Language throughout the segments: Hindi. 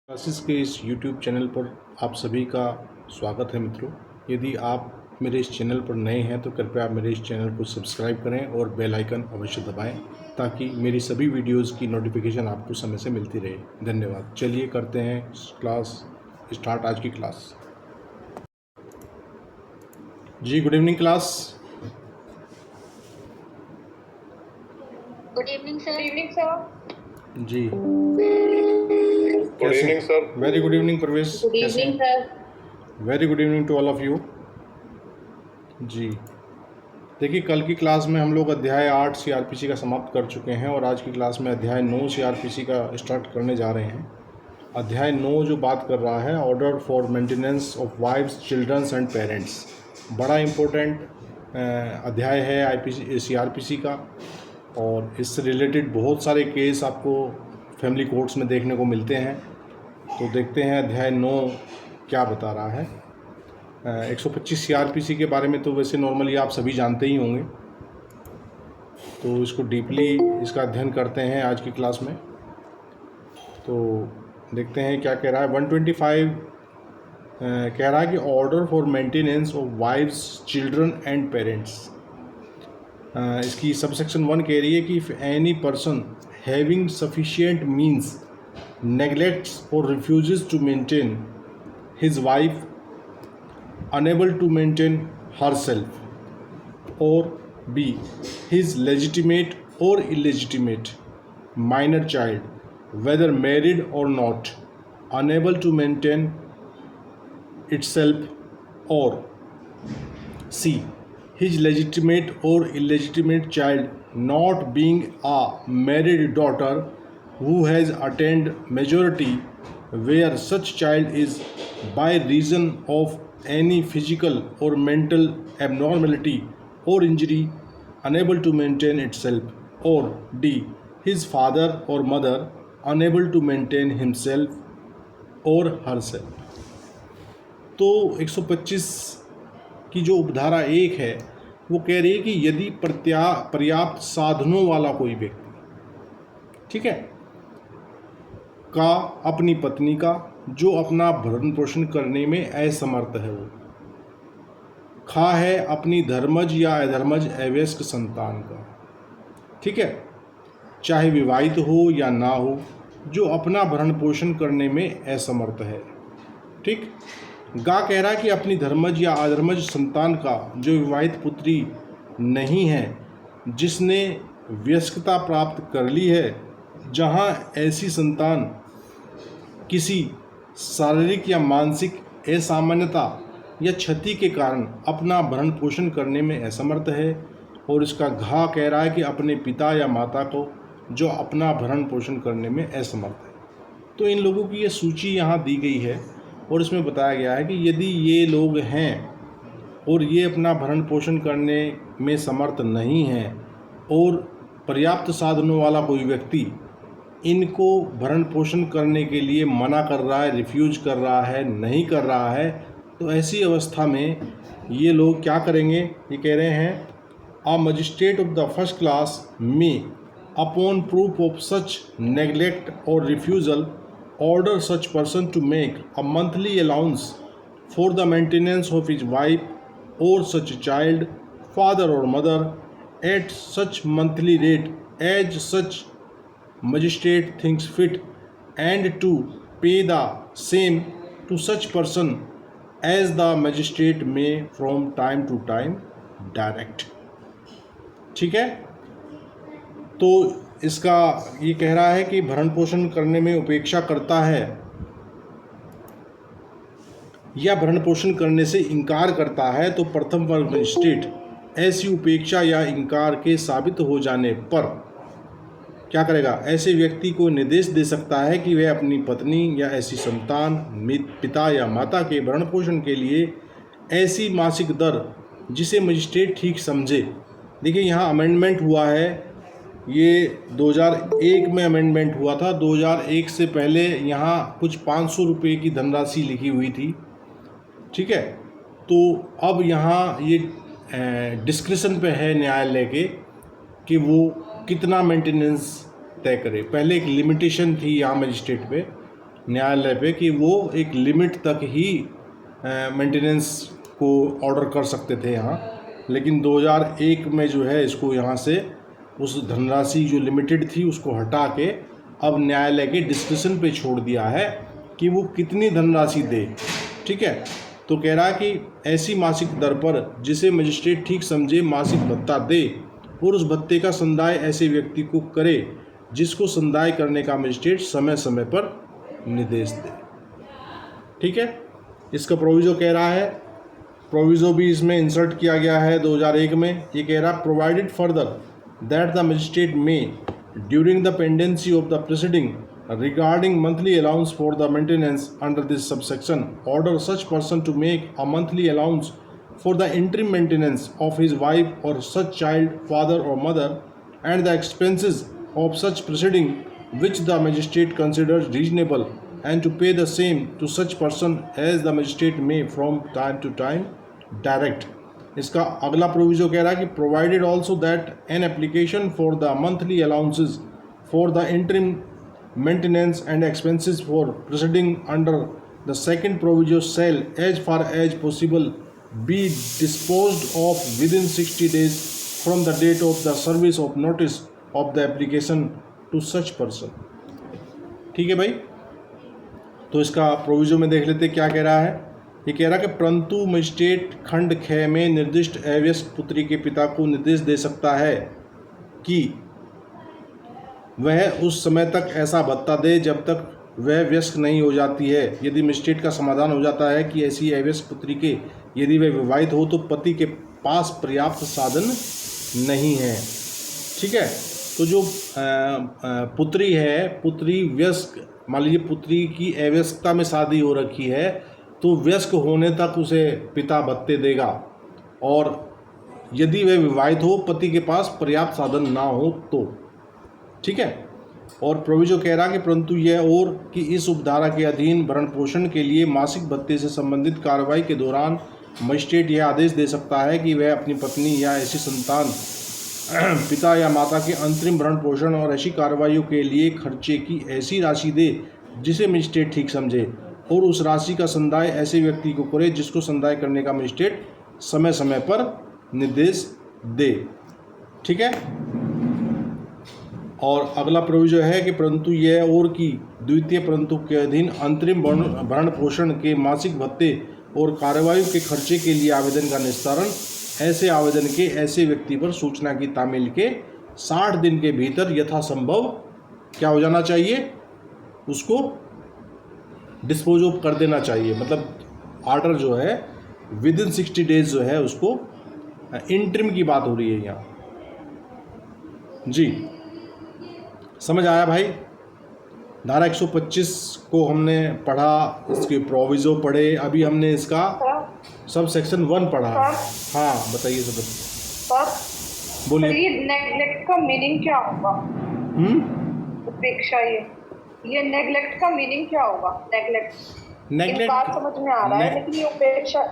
क्लासेस के इस YouTube चैनल पर आप सभी का स्वागत है मित्रों। यदि आप मेरे इस चैनल पर नए हैं तो कृपया आप मेरे इस चैनल को सब्सक्राइब करें और बेल आइकन अवश्य दबाएं ताकि मेरी सभी वीडियोस की नोटिफिकेशन आपको समय से मिलती रहे। धन्यवाद। चलिए करते हैं क्लास स्टार्ट, आज की क्लास। जी good evening class. Good evening sir. जी good evening sir. Very good evening Pravesh. Good evening sir. Very good evening to all of you. जी देखिए, कल की क्लास में हम लोग अध्याय 8 सीआरपीसी का समाप्त कर चुके हैं और आज की क्लास में अध्याय 9 सीआरपीसी का स्टार्ट करने जा रहे हैं। अध्याय 9 जो बात कर रहा है order for maintenance of wives, childrens and parents, बड़ा इम्पोर्टेंट अध्याय है आईपीसी सीआरपीसी का। और इससे रिलेटेड बहुत सारे केस आपको फैमिली कोर्ट्स में देखने को मिलते हैं। तो देखते हैं अध्याय 9 क्या बता रहा है। 125 सीआरपीसी के बारे में तो वैसे नॉर्मली आप सभी जानते ही होंगे, तो इसको डीपली इसका अध्ययन करते हैं आज की क्लास में। तो देखते हैं क्या कह रहा है। 125 कह रहा है कि order for maintenance of wives, children and parents. इसकी सबसेक्शन 1 कह रही है कि if any person having sufficient means neglects or refuses to maintain his wife, unable to maintain herself, or B, his legitimate or illegitimate minor child, whether married or not, unable to maintain itself, or C, his legitimate or illegitimate child not being a married daughter who has attained majority, where such child is by reason of any physical or mental abnormality or injury unable to maintain itself, or D, his father or mother unable to maintain himself or herself। तो 125 की जो उपधारा 1 है वो कह रही है कि यदि पर्याप्त साधनों वाला कोई व्यक्ति, ठीक है, का अपनी पत्नी का जो अपना भरण पोषण करने में असमर्थ है, वो खा है अपनी धर्मज या अधर्मज अवयस्क संतान का, ठीक है, चाहे विवाहित हो या ना हो, जो अपना भरण पोषण करने में असमर्थ है, ठीक। गा कह रहा है कि अपनी धर्मज या अधर्मज संतान का जो विवाहित पुत्री नहीं है, जिसने वयस्कता प्राप्त कर ली है, जहाँ ऐसी संतान किसी शारीरिक या मानसिक असामान्यता या क्षति के कारण अपना भरण पोषण करने में असमर्थ है। और इसका घा कह रहा है कि अपने पिता या माता को जो अपना भरण पोषण करने में असमर्थ है। तो इन लोगों की ये सूची यहाँ दी गई है और इसमें बताया गया है कि यदि ये लोग हैं और ये अपना भरण पोषण करने में समर्थ नहीं हैं और पर्याप्त साधनों वाला कोई व्यक्ति इनको भरण पोषण करने के लिए मना कर रहा है, रिफ्यूज कर रहा है, नहीं कर रहा है, तो ऐसी अवस्था में ये लोग क्या करेंगे। ये कह रहे हैं a magistrate of the first class में upon proof of such neglect और refusal order such person to make a monthly allowance for the maintenance of his wife or such child, father or mother, at such monthly rate as such magistrate thinks fit, and to pay the same to such person as the magistrate may from time to time direct। ठीक है, तो इसका ये कह रहा है कि भरण पोषण करने में उपेक्षा करता है या भरण पोषण करने से इनकार करता है, तो प्रथम वर्ग मजिस्ट्रेट ऐसी उपेक्षा या इनकार के साबित हो जाने पर क्या करेगा, ऐसे व्यक्ति को निर्देश दे सकता है कि वह अपनी पत्नी या ऐसी संतान, पिता या माता के भरण पोषण के लिए ऐसी मासिक दर जिसे मजिस्ट्रेट ठीक समझे। देखिए यहाँ अमेंडमेंट हुआ है, ये 2001 में अमेंडमेंट हुआ था। 2001 से पहले यहाँ कुछ 500 रुपये की धनराशि लिखी हुई थी, ठीक है। तो अब यहाँ ये डिस्क्रिप्शन पे है न्यायालय के कि वो कितना मेंटेनेंस तय करे। पहले एक लिमिटेशन थी यहाँ मजिस्ट्रेट पे, न्यायालय पे कि वो एक लिमिट तक ही मेंटेनेंस को ऑर्डर कर सकते थे यहाँ, लेकिन 2001 में जो है इसको यहाँ से उस धनराशि जो लिमिटेड थी उसको हटा के अब न्यायालय के डिस्क्रिप्शन पे छोड़ दिया है कि वो कितनी धनराशि दे। ठीक है, तो कह रहा है कि ऐसी मासिक दर पर जिसे मजिस्ट्रेट ठीक समझे मासिक भत्ता दे और उस भत्ते का संदाय ऐसे व्यक्ति को करे जिसको संदाय करने का मजिस्ट्रेट समय समय पर निर्देश दे। ठीक है, इसका प्रोविज़ो कह रहा है, प्रोविज़ो भी इसमें इंसर्ट किया गया है 2001 में। ये कह रहा provided further that the magistrate may during the pendency of the proceeding regarding monthly allowance for the maintenance under this subsection order such person to make a monthly allowance for the interim maintenance of his wife or such child, father or mother, and the expenses of such proceeding which the magistrate considers reasonable, and to pay the same to such person as the magistrate may from time to time direct. इसका अगला प्रोविजो कह रहा है कि provided also that an application for the monthly allowances for the interim maintenance and expenses for proceeding under the second proviso shall as far as possible be disposed of within 60 days from the date of the service of notice of the application to such person. ठीक है भाई, तो इसका प्रोविजो में देख लेते क्या कह रहा है। ये कह रहा है कि परंतु मजिस्ट्रेट खंड ख में निर्दिष्ट अवयस्क पुत्री के पिता को निर्देश दे सकता है कि वह उस समय तक ऐसा भत्ता दे जब तक वह वयस्क नहीं हो जाती है। यदि मजिस्ट्रेट का समाधान हो जाता है कि ऐसी अवयस्क पुत्री के यदि वह विवाहित हो तो पति के पास पर्याप्त साधन नहीं है। ठीक है, तो जो पुत्री है, पुत्री वयस्क, मान लीजिए पुत्री की अवयस्कता में शादी हो रखी है तो वयस्क होने तक उसे पिता भत्ते देगा, और यदि वह विवाहित हो पति के पास पर्याप्त साधन ना हो तो। ठीक है, और प्रोविजो कह रहा कि परंतु यह और कि इस उपधारा के अधीन भरण पोषण के लिए मासिक भत्ते से संबंधित कार्रवाई के दौरान मजिस्ट्रेट यह आदेश दे सकता है कि वह अपनी पत्नी या ऐसी संतान, पिता या माता के अंतरिम भरण पोषण और ऐसी कार्रवाइयों के लिए खर्चे की ऐसी राशि दे जिसे मजिस्ट्रेट ठीक समझे, और उस राशि का संदाय ऐसे व्यक्ति को करे जिसको संदाय करने का मजिस्ट्रेट समय समय पर निर्देश दे। ठीक है, और अगला प्रोविजो है कि परंतु यह और कि द्वितीय परंतु के अधीन अंतरिम भरण पोषण के मासिक भत्ते और कार्रवाई के खर्चे के लिए आवेदन का निस्तारण ऐसे आवेदन के ऐसे व्यक्ति पर सूचना की तामील के 60 दिन के भीतर यथासंभव क्या हो जाना चाहिए, उसको डिस्पोज ऑफ कर देना चाहिए। मतलब ऑर्डर जो है विद इन 60 डेज जो है उसको, इंटरिम की बात हो रही है यहाँ जी। समझ आया भाई। धारा 125 को हमने पढ़ा, इसके प्रोविज़ो पढ़े, अभी हमने इसका सब सेक्शन 1 पढ़ा। हाँ बताइए सर, बोलिए। ये नेग्लेक्ट का मीनिंग क्या होगा? उपेक्षा, ये नेग्लेक्ट का मीनिंग क्या होगा? नेग्लेक्ट बात समझ में आ रहा है, लेकिन ये उपेक्षा,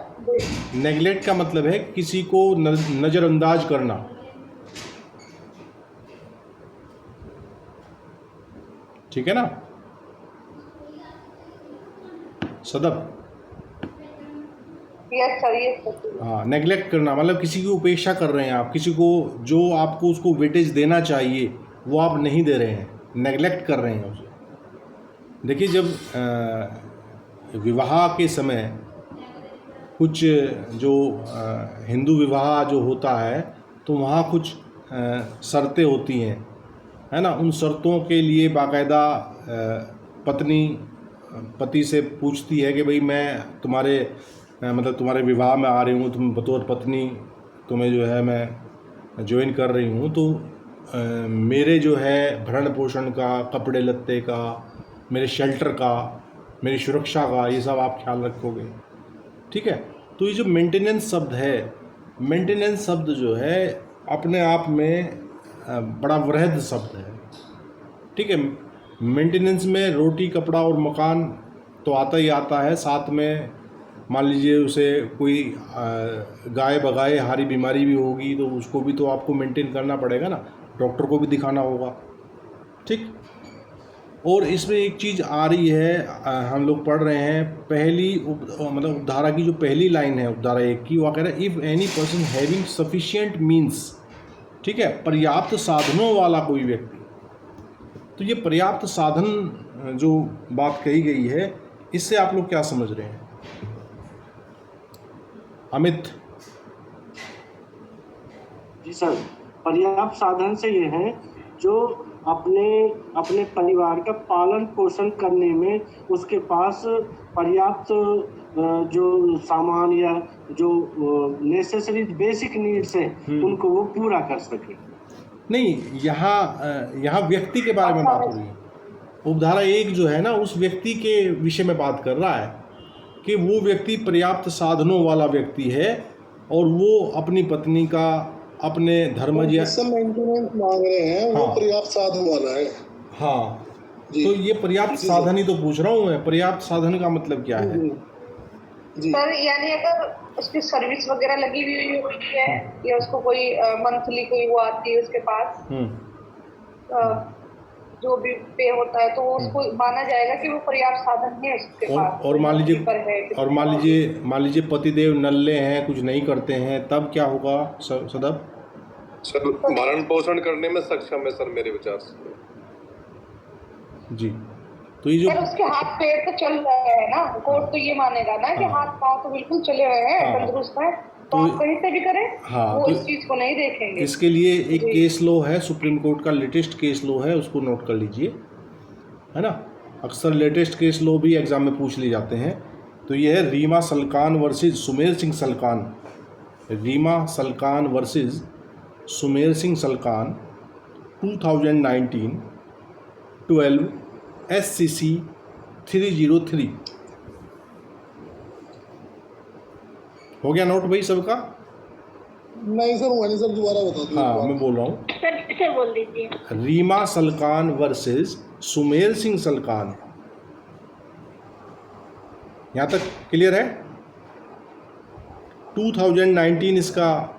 नेग्लेक्ट का मतलब है किसी को नज़रअंदाज करना। ठीक है ना सदब? यस सर, ये हाँ, नेग्लेक्ट करना मतलब किसी की उपेक्षा कर रहे हैं आप, किसी को जो आपको उसको वेटेज देना चाहिए वो आप नहीं दे रहे हैं, नेग्लेक्ट कर रहे हैं उसे। देखिए, जब विवाह के समय कुछ जो हिंदू विवाह जो होता है तो वहाँ कुछ शर्तें होती हैं, है ना। उन शर्तों के लिए बाकायदा पत्नी पति से पूछती है कि भाई मैं तुम्हारे मतलब तुम्हारे विवाह में आ रही हूँ, तुम बतौर पत्नी तुम्हें जो है मैं ज्वाइन कर रही हूँ, तो मेरे जो है भरण पोषण का, कपड़े लत्ते का, मेरे शेल्टर का, मेरी सुरक्षा का, ये सब आप ख्याल रखोगे। ठीक है, तो ये जो मेंटेनेंस शब्द है, मेंटेनेंस शब्द जो है अपने आप में बड़ा वृहद शब्द है। ठीक है, मेंटेनेंस में रोटी, कपड़ा और मकान तो आता ही आता है, साथ में मान लीजिए उसे कोई गाय बगाए हारी बीमारी भी होगी तो उसको भी तो आपको मेंटेन करना पड़ेगा ना, डॉक्टर को भी दिखाना होगा। ठीक, और इसमें एक चीज़ आ रही है, हम लोग पढ़ रहे हैं पहली मतलब उपधारा की जो पहली लाइन है उपधारा 1 की, वो कह रहा है if any person having sufficient means, ठीक है, पर्याप्त साधनों वाला कोई व्यक्ति। तो ये पर्याप्त साधन जो बात कही गई है, इससे आप लोग क्या समझ रहे हैं? अमित। जी सर, पर्याप्त साधन से ये है जो अपने अपने परिवार का पालन पोषण करने में उसके पास पर्याप्त जो सामान या जो नेसेसरी बेसिक नीड्स हैं उनको वो पूरा कर सके। नहीं, यहाँ व्यक्ति के बारे में बात हो रही है। उपधारा 1 जो है ना, उस व्यक्ति के विषय में बात कर रहा है कि वो व्यक्ति पर्याप्त साधनों वाला व्यक्ति है और वो अपनी पत्नी का, अपने धर्म या मेंटेनेंस मांग रहे हैं, वो हाँ। पर्याप्त साधन वाला है। हाँ, जी। तो ये पर्याप्त साधन ही तो पूछ रहा हूँ मैं। पर्याप्त साधन का मतलब क्या है? जी। सर यानी अगर उसकी सर्विस वगैरह लगी हुई है या उसको कोई मंथली कोई वो आती है उसके पास जो भी पे होता है, तो वो उसको माना जाएगा कि वो पर्याप्त साधन है उसके पास। और मान लीजिए पतिदेव नल्ले हैं, कुछ नहीं करते हैं, तब क्या होगा सदब? सर भरण पोषण करने में सक्षम है सर, मेरे विचार से। जी, तो ये जो उसके हाथ पैर तो चल रहे हैं ना, कोर्ट तो ये मानेगा ना कि हाथ पांव तो बिल्कुल चले हुए हैं, तंदुरुस्त है, तो आप कहीं से भी करें, वो इस चीज को नहीं देखेंगे। इसके लिए एक केस लॉ है, सुप्रीम कोर्ट का लेटेस्ट केस लॉ है, उसको नोट कर लीजिए, है ना। अक्सर लेटेस्ट केस लॉ भी एग्जाम में पूछ लिए जाते हैं। तो ये है Reema Salkan versus Sumer Singh Salkan. Reema Salkan versus Sumer Singh Salkan 2019 12 SCC 303। हो गया नोट भाई सबका? नहीं सर, वानी सर दोबारा बता दो। हाँ, मैं बोल रहा हूँ, सर बोल दीजिए। रीमा सलकान वर्सेस सुमेर सिंह सलकान। यहाँ तक क्लियर है? 2019 इसका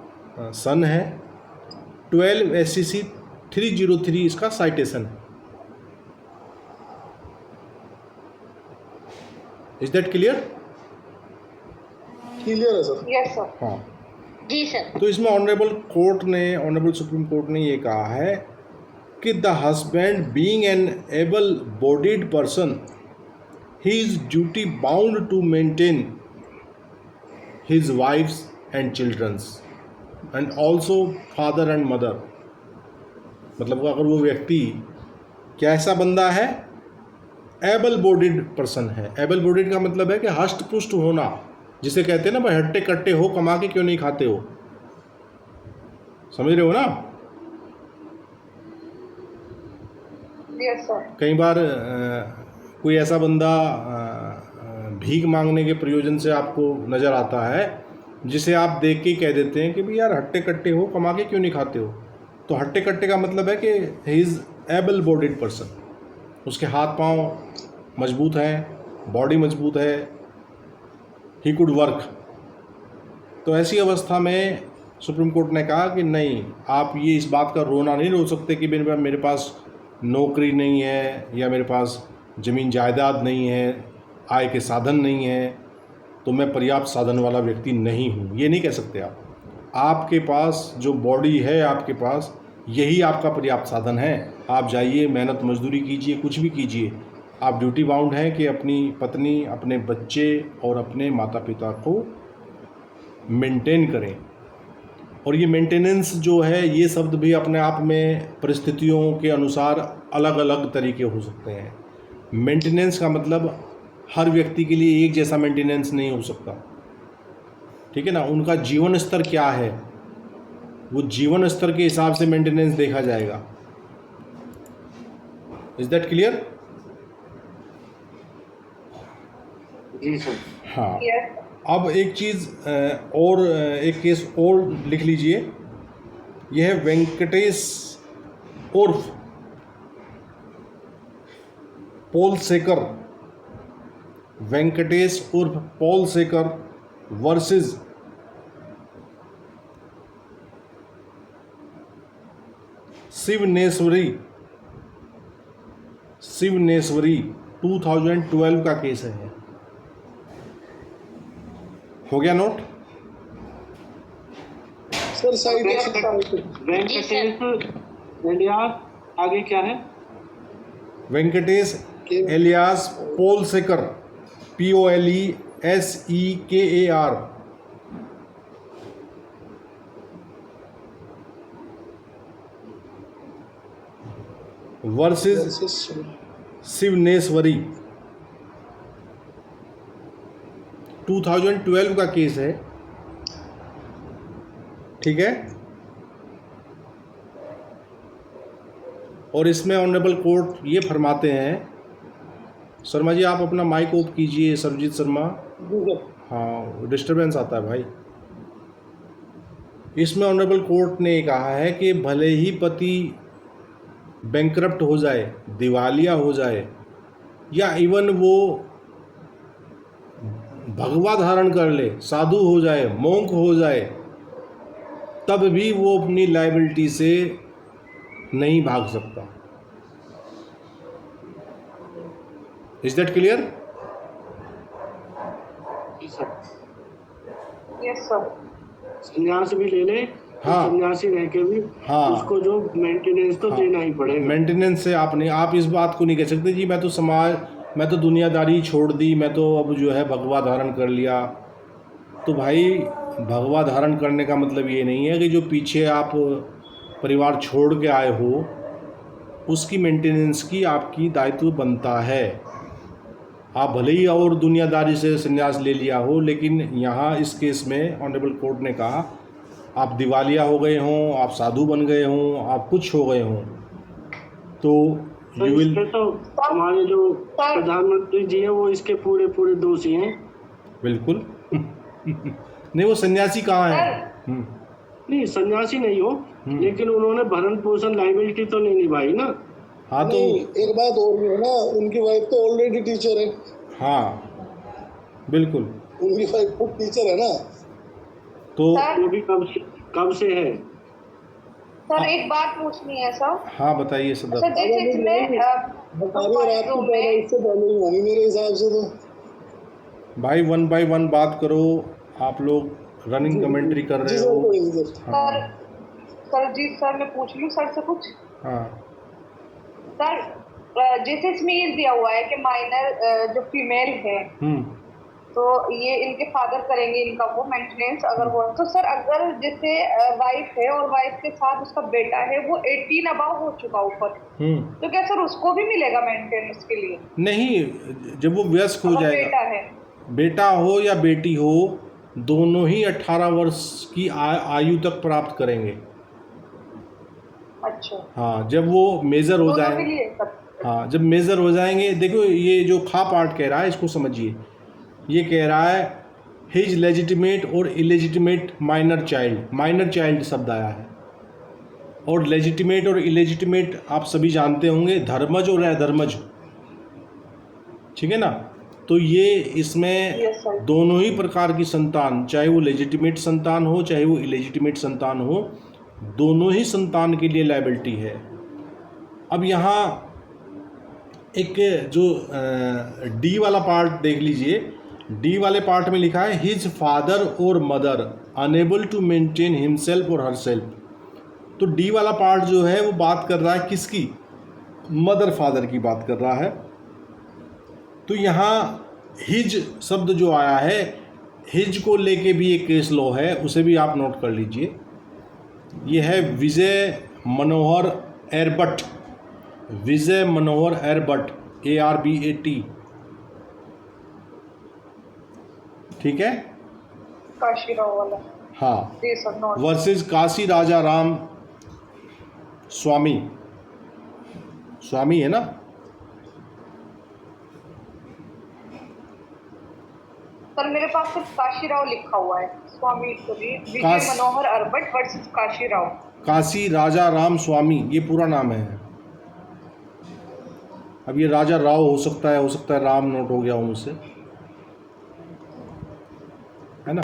सन है, 12 SCC 303 इसका साइटेशन है। Is that clear? क्लियर है सर। Yes sir. हाँ जी सर। तो इसमें ऑनरेबल सुप्रीम कोर्ट ने ये कहा है कि the husband being an able bodied person, he is duty bound to maintain his wives and childrens and also father and mother. मतलब अगर वो व्यक्ति कैसा बंदा है? एबल बॉडीड पर्सन है। एबल बॉडीड का मतलब है कि हष्ट पुष्ट होना, जिसे कहते हैं ना भाई हट्टे कट्टे हो, कमा के क्यों नहीं खाते हो, समझ रहे हो ना। Yes sir. कई बार कोई ऐसा बंदा भीख मांगने के प्रयोजन से आपको नज़र आता है, जिसे आप देख के कह देते हैं कि भाई यार हट्टे कट्टे हो, कमा के क्यों नहीं खाते हो। तो हट्टे कट्टे का मतलब है कि he is able bodied person, उसके हाथ पांव मजबूत हैं, बॉडी मजबूत है, ही कुड वर्क। तो ऐसी अवस्था में सुप्रीम कोर्ट ने कहा कि नहीं, आप ये इस बात का रोना नहीं रो सकते कि मेरे पास नौकरी नहीं है या मेरे पास ज़मीन जायदाद नहीं है, आय के साधन नहीं है, तो मैं पर्याप्त साधन वाला व्यक्ति नहीं हूँ, ये नहीं कह सकते आप। आपके पास जो बॉडी है, आपके पास यही आपका पर्याप्त साधन है। आप जाइए, मेहनत मजदूरी कीजिए, कुछ भी कीजिए, आप ड्यूटी बाउंड हैं कि अपनी पत्नी, अपने बच्चे और अपने माता पिता को मेंटेन करें। और ये मेंटेनेंस जो है, ये शब्द भी अपने आप में परिस्थितियों के अनुसार अलग अलग तरीके हो सकते हैं। मेंटेनेंस का मतलब हर व्यक्ति के लिए एक जैसा मेंटेनेंस नहीं हो सकता, ठीक है ना। उनका जीवन स्तर क्या है, वो जीवन स्तर के हिसाब से मेंटेनेंस देखा जाएगा। Is that clear? जी सर। हाँ। यस। अब एक चीज़ और, एक केस और लिख लीजिए। यह है वेंकटेश उर्फ पॉल सेकर, वेंकटेश उर्फ पॉल सेकर वर्सेस शिवनेश्वरी 2012 का केस है। हो गया note? Sir side Venkatesh alias, आगे क्या है? Venkatesh alias Polsekar, POLESEKAR, versus Shivneshwari 2012 का केस है। ठीक है, और इसमें ऑनरेबल कोर्ट ये फरमाते हैं, शर्मा जी आप अपना माइक ऑफ कीजिए, सरजीत शर्मा। हाँ, डिस्टरबेंस आता है भाई। इसमें ऑनरेबल कोर्ट ने कहा है कि भले ही पति बैंकरप्ट हो जाए, दिवालिया हो जाए, या इवन वो भगवा धारण कर ले, साधु हो जाए, मोंक हो जाए, तब भी वो अपनी लायबिलिटी से नहीं भाग सकता। Is that clear? Yes sir. संन्यास भी ले ले, हाँ, सन्यासी रह के भी हाँ, उसको जो मेंटेनेंस तो देना ही पड़ेगा। मेंटेनेंस से आप इस बात को नहीं कह सकते जी मैं तो दुनियादारी छोड़ दी, मैं तो अब जो है भगवा धारण कर लिया। तो भाई भगवा धारण करने का मतलब ये नहीं है कि जो पीछे आप परिवार छोड़ के आए हो उसकी मेंटेनेंस की आपकी दायित्व बनता है। आप भले ही और दुनियादारी से संन्यास ले लिया हो, लेकिन यहाँ इस केस में ऑनरेबल कोर्ट ने कहा आप दिवालिया हो गए हों, आप साधु बन गए हों, आप कुछ हो गए हों, तो यू विल। तो हमारे जो प्रधानमंत्री जी हैं वो इसके पूरे दोषी हैं। बिल्कुल नहीं, वो सन्यासी कहाँ है? नहीं, सन्यासी नहीं हो, लेकिन उन्होंने भरण पोषण लायबिलिटी तो नहीं निभाई ना। हाँ, तो एक बात और भी है ना, उनकी वाइफ तो ऑलरेडी टीचर है। हाँ बिल्कुल, उनकी वाइफ खुद टीचर है ना, तो वो भी कब से है। सर एक बात पूछनी है सर। हाँ बताइए सर। सर जैसे इसमें बता रही रात को पैदा इससे पहले ही होंगी मेरे हिसाब से तो। भाई 1 बाय 1 बात करो, आप लोग रनिंग कमेंट्री कर रहे हो। सर जी सर मैं पूछ लूँ सर से कुछ? हाँ सर जैसे इसमें ये दिया हुआ है कि माइनर जो फीमेल है तो ये इनके फादर करेंगे इनका वो मेंटेनेंस अगर वो, तो सर अगर जैसे वाइफ है और वाइफ के साथ उसका बेटा है वो 18 अबाव हो चुका ऊपर, तो क्या सर उसको भी मिलेगा मेंटेनेंस के लिए? नहीं, जब वो वयस्क हो जाएगा, बेटा है, बेटा हो या बेटी हो, दोनों ही 18 वर्ष की आयु तक प्राप्त करेंगे। अच्छा हाँ, जब वो मेजर हो जाएंगे, हाँ जब मेजर हो जाएंगे, देखो ये जो खा पार्ट कह रहा है इसको समझिए। ये कह रहा है हिज लेजिटिमेट और इलेजिटिमेट माइनर चाइल्ड शब्द आया है, और लेजिटिमेट और इलेजिटिमेट आप सभी जानते होंगे, धर्मज और अधर्मज, ठीक है ना। तो ये इसमें दोनों ही प्रकार की संतान, चाहे वो लेजिटिमेट संतान हो चाहे वो इलेजिटिमेट संतान हो, दोनों ही संतान के लिए लायबिलिटी है। अब यहाँ एक जो डी वाला पार्ट देख लीजिए, डी वाले पार्ट में लिखा है हिज फादर और mother unable to maintain himself और हरसेल्फ। तो डी वाला पार्ट जो है वो बात कर रहा है किसकी? मदर फादर की बात कर रहा है। तो यहाँ हिज शब्द जो आया है, हिज को लेके भी एक केस लॉ है, उसे भी आप नोट कर लीजिए। ये है विजय मनोहर एरबट, विजय मनोहर एरबट, ARBAT, ठीक है, काशीराव वाला। हाँ, वर्सेस काशी राजा राम स्वामी, स्वामी है ना। सर मेरे पास सिर्फ काशीराव लिखा हुआ है, स्वामी तो विजय मनोहर एरबट वर्सेस काशीराव, काशी राजा राम स्वामी ये पूरा नाम है। अब ये राजा राव हो सकता है राम नोट हो गया हूँ मुझसे, है ना।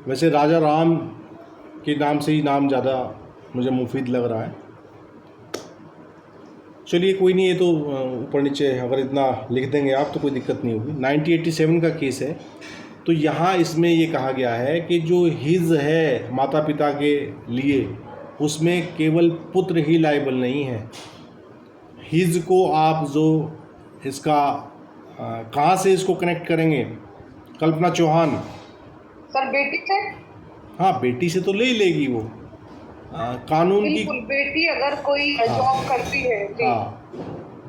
वैसे राजा राम के नाम से ही नाम ज़्यादा मुझे मुफीद लग रहा है। चलिए कोई नहीं, ये तो ऊपर नीचे अगर इतना लिख देंगे आप तो कोई दिक्कत नहीं होगी। 1987 का केस है। तो यहाँ इसमें ये कहा गया है कि जो हिज है माता पिता के लिए, उसमें केवल पुत्र ही लायबल नहीं है। हिज को आप जो इसका कहाँ से इसको कनेक्ट करेंगे? कल्पना चौहान। सर बेटी से। हाँ, बेटी से तो ले ही लेगी वो, कानून की। बिल्कुल, बेटी अगर कोई जॉब करती है जी। हाँ,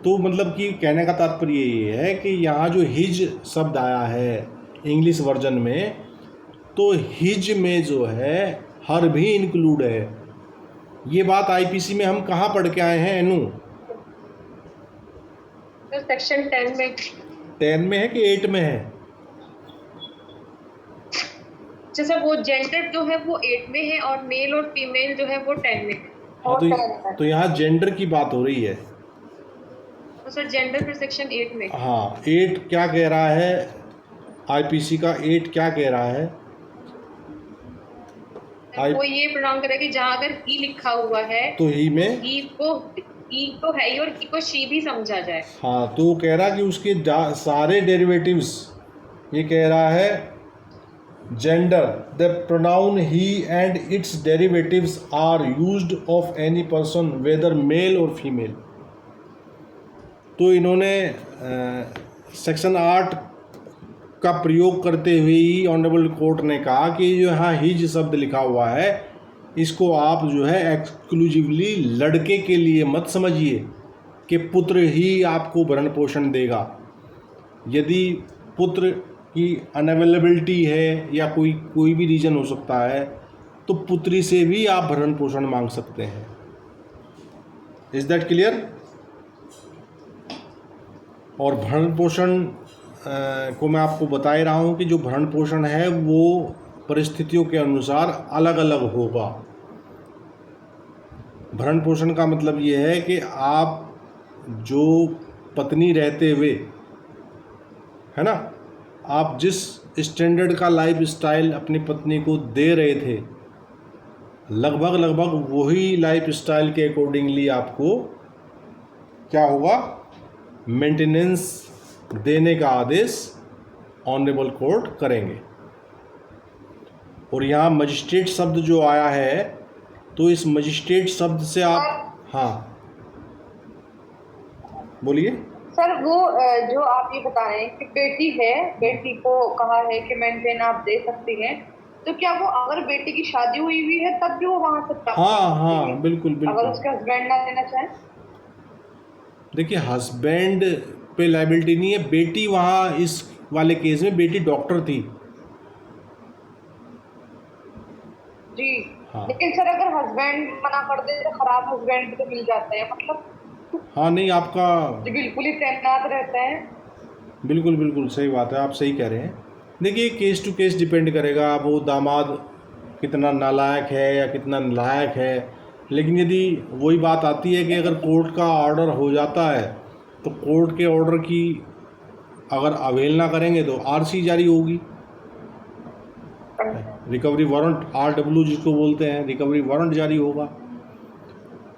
तो मतलब कि कहने का तात्पर्य ये है कि यहाँ जो हिज शब्द आया है इंग्लिश वर्जन में, तो हिज में जो है हर भी इंक्लूड है। ये बात आईपीसी में हम कहाँ पढ़ के आए हैं एनू? तो सेक्शन 10 में। 10 में है कि 8 में है? जैसे वो जेंडर जो है वो 8 में है और मेल और फीमेल जो है वो 10 में है। हाँ, तो यहाँ जेंडर की बात हो रही है। तो सर जेंडर फिर सेक्शन 8 में। हाँ, 8 क्या कह रहा है? आईपीसी का 8 क्या कह रहा है? वो ये प्रोनाउन करे कि जहाँ अगर ही लिखा हुआ है तो ही में ही को है ही और ही को शी भी समझा जाए। हाँ, तो वो कह रहा कि उसके सारे डेरिवेटिव्स, ये कह रहा है gender, the pronoun he and its derivatives are used of any person whether male और फीमेल। तो इन्होंने सेक्शन 8 का प्रयोग करते हुए ही ऑनरेबल कोर्ट ने कहा कि जो यहाँ हिज शब्द लिखा हुआ है, इसको आप जो है एक्सक्लूसिवली लड़के के लिए मत समझिए कि पुत्र ही आपको भरण पोषण देगा। यदि पुत्र की अनअवेलेबिलिटी है या कोई भी रीज़न हो सकता है, तो पुत्री से भी आप भरण पोषण मांग सकते हैं। Is that clear? और भरण पोषण को मैं आपको बता ही रहा हूँ कि जो भरण पोषण है वो परिस्थितियों के अनुसार अलग अलग होगा। भरण पोषण का मतलब ये है कि आप जो पत्नी रहते हुए, है ना, आप जिस स्टैंडर्ड का लाइफ स्टाइल अपनी पत्नी को दे रहे थे, लगभग वही लाइफ स्टाइल के अकॉर्डिंगली आपको क्या होगा? मेंटेनेंस देने का आदेश ऑनरेबल कोर्ट करेंगे। और यहाँ मजिस्ट्रेट शब्द जो आया है, तो इस मजिस्ट्रेट शब्द से आप, हाँ बोलिए सर। वो जो आप ये बता रहे हैं कि बेटी है, बेटी को कहा है कि मेंटेन आप दे सकती हैं, तो क्या वो अगर बेटी की शादी हुई है तब भी वो वहाँ से प्राप्त हाँ कर सकती है? बिल्कुल अगर उसके हस्बैंड ना देना चाहें? देखिए, हस्बैंड पे लायबिलिटी नहीं है। बेटी वहाँ इस वाले केस में बेटी डॉक्टर थी जी। हाँ। लेकिन सर अगर हस्बैंड मना कर दे तो खराब हस्बैंड भी तो मिल जाते हैं, मतलब हाँ, नहीं आपका जो बिल्कुल ही तैनात रहते हैं। बिल्कुल सही बात है, आप सही कह रहे हैं। देखिए, केस टू केस डिपेंड करेगा, वो दामाद कितना नालायक है या कितना नालायक है। लेकिन यदि वही बात आती है कि अगर कोर्ट का ऑर्डर हो जाता है, तो कोर्ट के ऑर्डर की अगर अवहेलना करेंगे तो आरसी जारी होगी, रिकवरी वारंट, RW जिसको बोलते हैं, रिकवरी वारंट जारी होगा।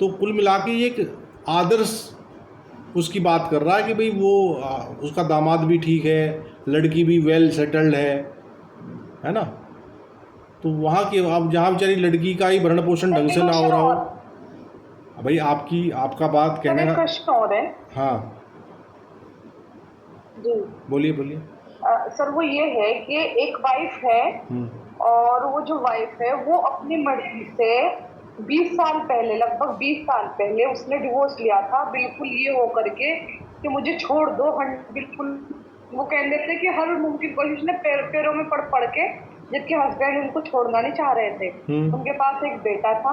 तो कुल मिला के एक आदर्श उसकी बात कर रहा है कि भाई वो उसका दामाद भी ठीक है, लड़की भी वेल सेटल्ड है ना। तो वहाँ के अब जहाँ बेचारी लड़की का ही भरण पोषण ढंग से ना हो रहा हो, भाई आपका बात कहने का प्रश्न और है। हाँ जी बोलिए। सर वो ये है कि एक वाइफ है और वो जो वाइफ है वो अपनी मर्जी से 20 साल पहले, लगभग 20 साल पहले उसने डिवोर्स लिया था, बिल्कुल ये हो करके कि मुझे छोड़ दो। बिल्कुल वो कह देते कि हर मुमकिन कोशिश ने पैरों में पड़ के, जबकि हस्बैंड उनको छोड़ना नहीं चाह रहे थे। उनके पास एक बेटा था,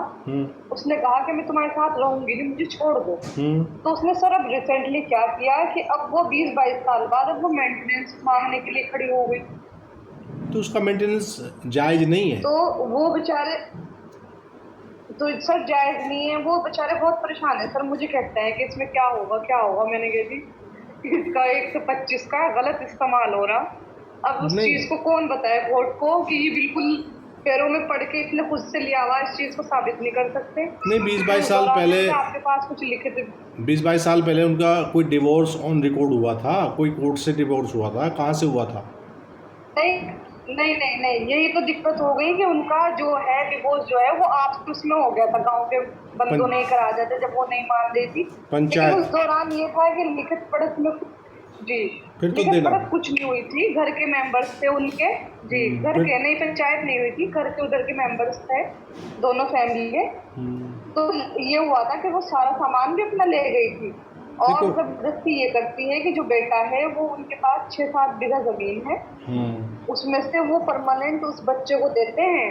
उसने कहा कि मैं तुम्हारे साथ रहूंगी नहीं, मुझे छोड़ दो। तो उसने सर अब रिसेंटली क्या किया कि अब वो 20-22 साल बाद अब वो मेंटेनेंस मांगने के लिए खड़ी हो गई। तो उसका मेंटेनेंस जायज नहीं है। तो वो बेचारे, तो सर जायज नहीं है, वो बेचारे बहुत परेशान है सर। मुझे कहते हैं कि इसमें क्या होगा। मैंने कह दी इसका 125 का गलत इस्तेमाल हो रहा। अब उस चीज को कौन बताए कोर्ट को कि ये बिल्कुल पैरों में पड़ के इसने खुद से लिया हुआ, इस चीज को साबित नहीं कर सकते। नहीं, 20-22 साल पहले, आपके पास कुछ लिखित 20-22 साल पहले उनका कोई डिवोर्स ऑन रिकॉर्ड हुआ था, कोई कोर्ट से डिवोर्स हुआ था, कहाँ से हुआ था? नहीं, यही तो दिक्कत हो गई कि उनका जो है डिवोर्स जो है वो आप उसमें हो गया था, गांव के बंदों ने करा जाते जब वो नहीं मान रही थी पंचायत। उस दौरान ये था कि लिखित पढ़त में जी फिर तो लिखित पढ़त कुछ नहीं हुई थी, घर के मेंबर्स थे उनके जी, घर के नहीं, पंचायत नहीं हुई थी, घर के उधर के मेंबर्स थे दोनों फैमिली के। तो ये हुआ था कि वो सारा सामान भी अपना ले गई थी और जबरदस्ती ये करती है कि जो बेटा है वो उनके पास 6-7 बीघा जमीन है, उसमें से वो परमानेंट उस बच्चे को देते हैं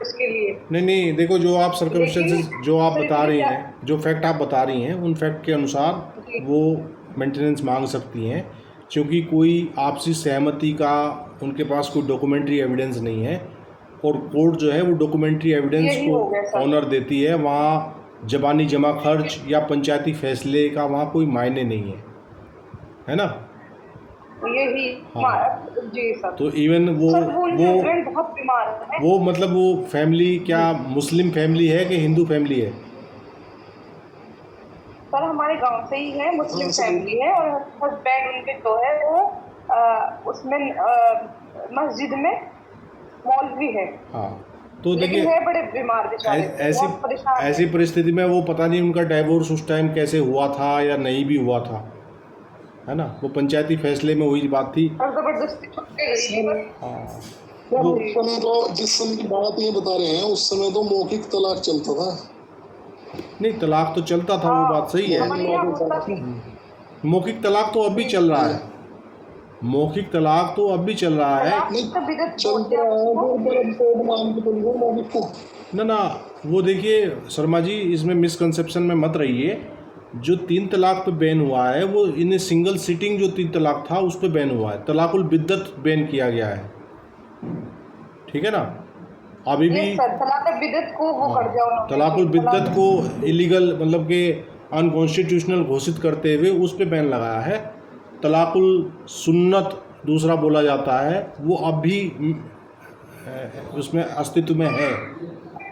उसके लिए। नहीं, देखो जो आप सर्कमस्टेंसेस जो आप बता रही हैं, जो फैक्ट आप बता रही हैं, उन फैक्ट के अनुसार वो मेंटेनेंस मांग सकती हैं, क्योंकि कोई आपसी सहमति का उनके पास कोई डॉक्यूमेंट्री एविडेंस नहीं है, और कोर्ट जो है वो डॉक्यूमेंट्री एविडेंस को ऑनर देती है। वहाँ ज़बानी जमा खर्च या पंचायती फैसले का वहाँ कोई मायने नहीं है ना? यही जी सर। तो इवन वो बहुत बीमार है। वो मतलब वो फैमिली क्या मुस्लिम फैमिली है कि हिंदू फैमिली है? सर हमारे गांव से ही है, मुस्लिम फैमिली है, और हस्बैंड उनके जो है वो उसमें मस्जिद में मौलवी है। हाँ, तो देखिए बड़े बीमार ऐसी परिस्थिति में वो पता नहीं उनका डाइवोर्स उस टाइम कैसे हुआ था या नहीं भी हुआ था, है ना? वो पंचायती फैसले में वही बात थी। जबरदस्ती तो जिस समय की बात ये बता रहे हैं उस समय तो मौखिक तलाक चलता था। नहीं, तलाक तो चलता था, वो बात सही है। मौखिक तलाक तो अब भी चल रहा है, मौखिक तलाक तो अब भी चल रहा है। ना वो देखिए शर्मा जी, इसमें मिसकंसेप्शन में मत रहिए। जो 3 तलाक पे बैन हुआ है वो इन सिंगल सिटिंग जो 3 तलाक था उस पे बैन हुआ है, तलाकुल बिद्दत बैन किया गया है, ठीक है ना? अभी भी तलाकुल बिद्दत को इलीगल मतलब कि अनकॉन्स्टिट्यूशनल घोषित करते हुए उस पे बैन लगाया है। तलाकुल सुन्नत दूसरा बोला जाता है, वो अब भी उसमें अस्तित्व में है,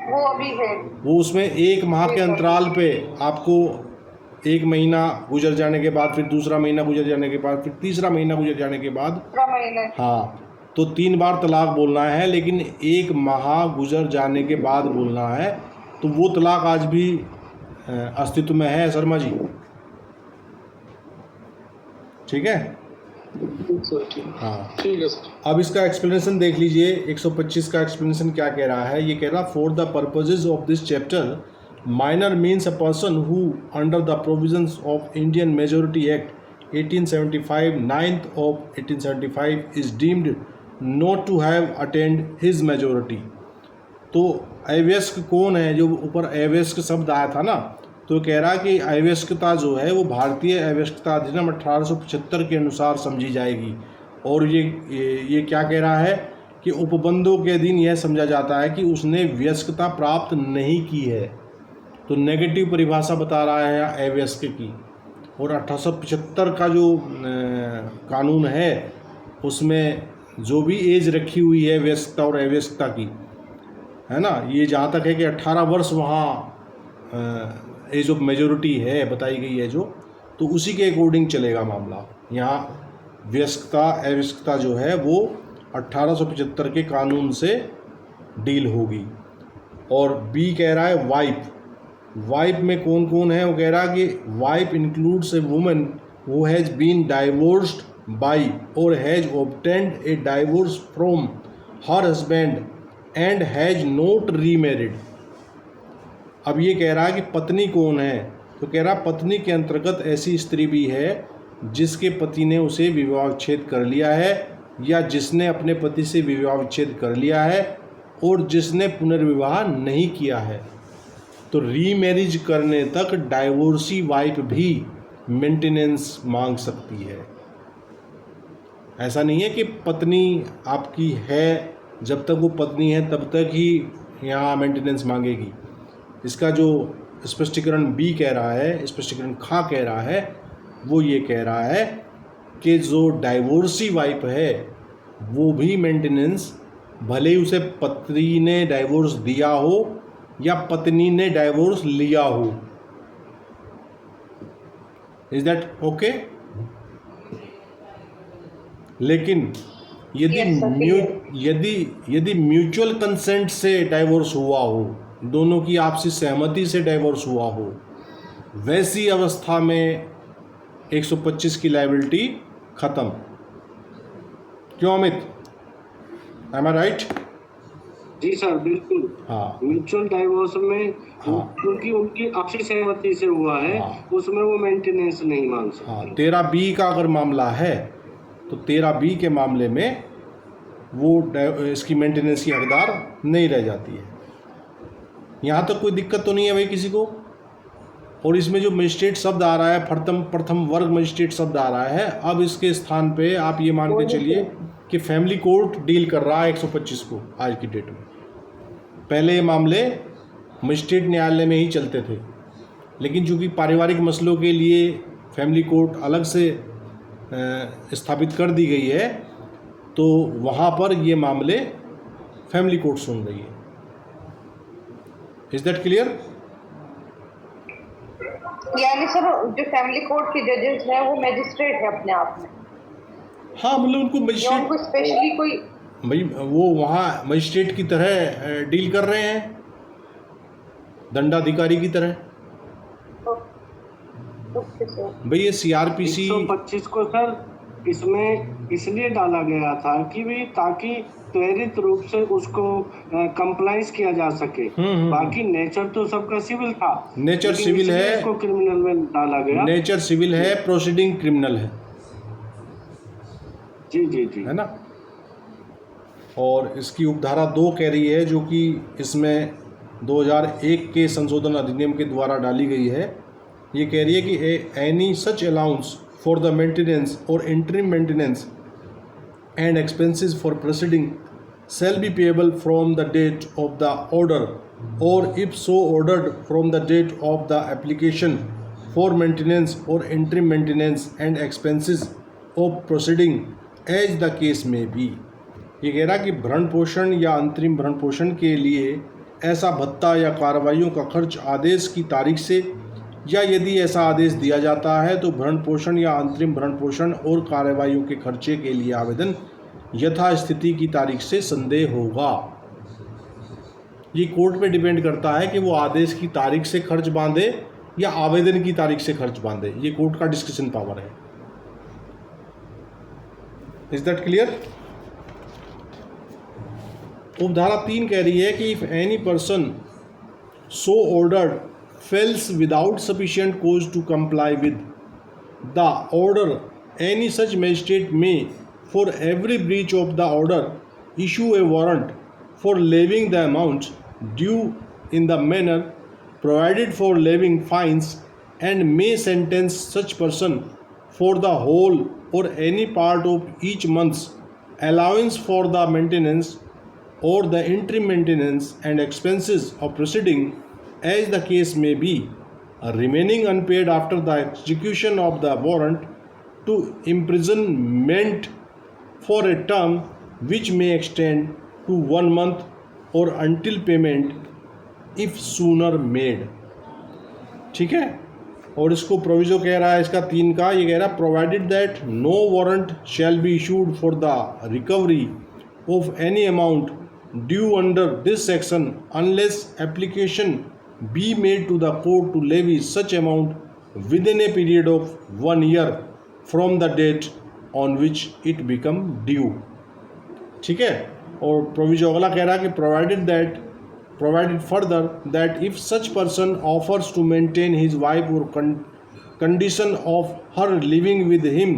वो अभी है। वो उसमें 1 माह के अंतराल पे आपको 1 महीना गुजर जाने के बाद, फिर दूसरा महीना गुजर जाने के बाद, फिर तीसरा महीना गुजर जाने के बाद, हाँ, तो 3 बार तलाक बोलना है, लेकिन 1 माह गुजर जाने के बाद बोलना है। तो वो तलाक आज भी अस्तित्व में है शर्मा जी, ठीक है? हाँ ठीक है सर। अब इसका एक्सप्लेनेशन देख लीजिए, 125 का एक्सप्लेनेशन क्या कह रहा है। ये कह रहा for the purposes of this chapter minor means a person who under the provisions of Indian majority act 1875 9th of 1875 is deemed not to have attend his majority. तो अवयस्क कौन है? जो ऊपर अवयस्क शब्द आया था ना, तो कह रहा कि अवयस्कता जो है वो भारतीय अवयस्कता अधिनियम 1875 के अनुसार समझी जाएगी। और ये क्या कह रहा है कि उपबंधों के अधीन यह समझा जाता है कि उसने वयस्कता प्राप्त नहीं की है। तो नेगेटिव परिभाषा बता रहा है अवयस्क की। और 1875 का जो कानून है उसमें जो भी एज रखी हुई है वयस्कता और अवयस्कता की, है ना, ये जहाँ तक है कि 18 वर्ष वहाँ एज ऑफ मेजोरिटी है बताई गई है जो, तो उसी के अकॉर्डिंग चलेगा मामला। यहाँ वयस्कता अवयस्कता जो है वो 1875 के कानून से डील होगी। और बी कह रहा है वाइफ। वाइफ में कौन कौन है? वो कह रहा है कि wife includes a woman who has been divorced by और has obtained a divorce from her husband and has not remarried. अब ये कह रहा है कि पत्नी कौन है? तो कह रहा पत्नी के अंतर्गत ऐसी स्त्री भी है जिसके पति ने उसे विवाह विच्छेद कर लिया है, या जिसने अपने पति से विवाह विच्छेद कर लिया है और जिसने पुनर्विवाह नहीं किया है। तो रीमैरिज करने तक डाइवोर्सी वाइफ भी मेंटेनेंस मांग सकती है। ऐसा नहीं है कि पत्नी आपकी है, जब तक वो पत्नी है तब तक ही यहाँ मेंटेनेंस मांगेगी। इसका जो स्पष्टीकरण बी कह रहा है, स्पष्टीकरण खा कह रहा है, वो ये कह रहा है कि जो डाइवोर्सी वाइफ है वो भी मेंटेनेंस भले ही उसे पत्नी ने डाइवोर्स दिया हो या पत्नी ने डाइवोर्स लिया हो। Is that okay? लेकिन यदि म्यूचुअल कंसेंट से डाइवोर्स हुआ हो, दोनों की आपसी सहमति से डाइवोर्स हुआ हो, वैसी अवस्था में 125 की लायबिलिटी खत्म। क्यों अमित? एम आई राइट? जी सर, बिल्कुल। हाँ म्यूचुअल डाइवोर्स में हाँ। क्योंकि उनकी आपसी सहमति से हुआ है, हाँ। उसमें वो मेंटेनेंस नहीं मांग सकते। हाँ, 13B का अगर मामला है तो 13B के मामले में वो इसकी मेंटेनेंस की हकदार नहीं रह जाती है। यहाँ तक कोई दिक्कत तो नहीं है भाई किसी को? और इसमें जो मजिस्ट्रेट शब्द आ रहा है, प्रथम वर्ग मजिस्ट्रेट शब्द आ रहा है, अब इसके स्थान पे आप ये मान के चलिए कि फैमिली कोर्ट डील कर रहा है 125 को आज की डेट में। पहले ये मामले मजिस्ट्रेट न्यायालय में ही चलते थे, लेकिन चूँकि पारिवारिक मसलों के लिए फैमिली कोर्ट अलग से स्थापित कर दी गई है, तो वहाँ पर ये मामले फैमिली कोर्ट सुन रही है। Is that clear? यानी सर जो फैमिली कोर्ट के जजेस हैं वो मैजिस्ट्रेट है अपने आप में? हाँ, मतलब उनको या मजिस्ट्रेट, उनको स्पेशली कोई भाई वो वहाँ मजिस्ट्रेट की तरह डील कर रहे हैं, दंडाधिकारी की तरह। भाई ये CRPC 125 को सर इसमें इसलिए डाला गया था कि भी ताकि त्वरित रूप से उसको कंप्लाइंस किया जा सके। बाकी नेचर तो सबका सिविल था। नेचर सिविल है, इसको क्रिमिनल में डाला गया। नेचर सिविल है, प्रोसीडिंग क्रिमिनल है। जी जी जी, है ना? और इसकी उपधारा 2 कह रही है, जो कि इसमें 2001 के संशोधन अधिनियम के द्वारा डाली गई है। ये कह रही है कि any such allowance for the maintenance और interim maintenance and expenses for proceeding shall be payable from the date of the order, or if so ordered from the date of the application for maintenance or interim maintenance and expenses of proceeding as the case may be। ये कह रहा कि भरण पोषण या अंतरिम भरण पोषण के लिए ऐसा भत्ता या कार्रवाइयों का खर्च आदेश की तारीख से, या यदि ऐसा आदेश दिया जाता है तो भरण पोषण या अंतरिम भरण पोषण और कार्रवाइयों के खर्चे के लिए आवेदन यथास्थिति की तारीख से संदेह होगा। ये कोर्ट पे डिपेंड करता है कि वो आदेश की तारीख से खर्च बांधे या आवेदन की तारीख से खर्च बांधे। ये कोर्ट का डिस्कशन पावर है। Is that clear? उपधारा 3 कह रही है कि if any person so ordered fails without sufficient cause to comply with the order, any such magistrate may for every breach of the order issue a warrant for levying the amounts due in the manner provided for levying fines, and may sentence such person for the whole or any part of each month's allowance for the maintenance or the interim maintenance and expenses of proceeding as the case may be, remaining unpaid after the execution of the warrant, to imprisonment for a term which may extend to 1 month or until payment if sooner made। ठीक है? और इसको प्रोविजो कह रहा है इसका 3 का, ये कह रहा है provided that no warrant shall be issued for the recovery of any amount due under this section unless application be made to the court to levy such amount within a period of 1 year from the date on which it become due. ठीक है? और प्रोविजो अगला कह रहा है कि provided further that if such person offers to maintain his wife और condition of her living with him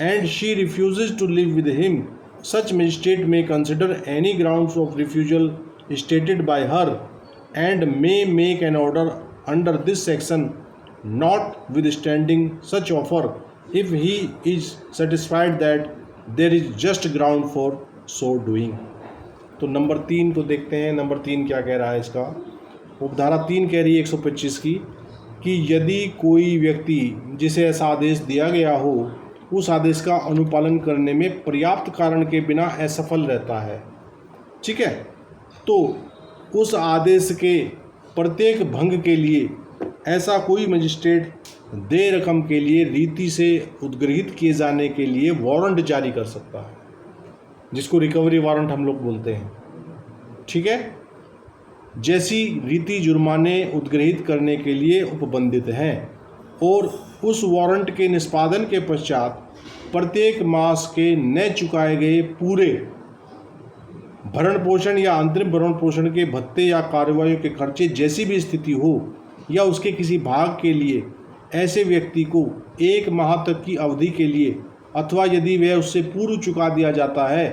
and she refuses to live with him, such magistrate may consider any grounds of refusal stated by her and may make an order under this section notwithstanding such offer if he is satisfied that there is just ground for so doing। तो नंबर 3 को देखते हैं। नंबर 3 क्या कह रहा है इसका? उपधारा 3 कह रही है 125 की कि यदि कोई व्यक्ति जिसे ऐसा आदेश दिया गया हो उस आदेश का अनुपालन करने में पर्याप्त कारण के बिना असफल रहता है, ठीक है। तो उस आदेश के प्रत्येक भंग के लिए ऐसा कोई मजिस्ट्रेट देय रकम के लिए रीति से उद्गृहित किए जाने के लिए वारंट जारी कर सकता है, जिसको रिकवरी वारंट हम लोग बोलते हैं। ठीक है। जैसी रीति जुर्माने उद्गृहित करने के लिए उपबंधित हैं और उस वारंट के निष्पादन के पश्चात प्रत्येक मास के न चुकाए गए पूरे भरण पोषण या अंतरिम भरण पोषण के भत्ते या कार्रवाई के खर्चे जैसी भी स्थिति हो या उसके किसी भाग के लिए ऐसे व्यक्ति को 1 माह तक की अवधि के लिए अथवा यदि वह उससे पूर्व चुका दिया जाता है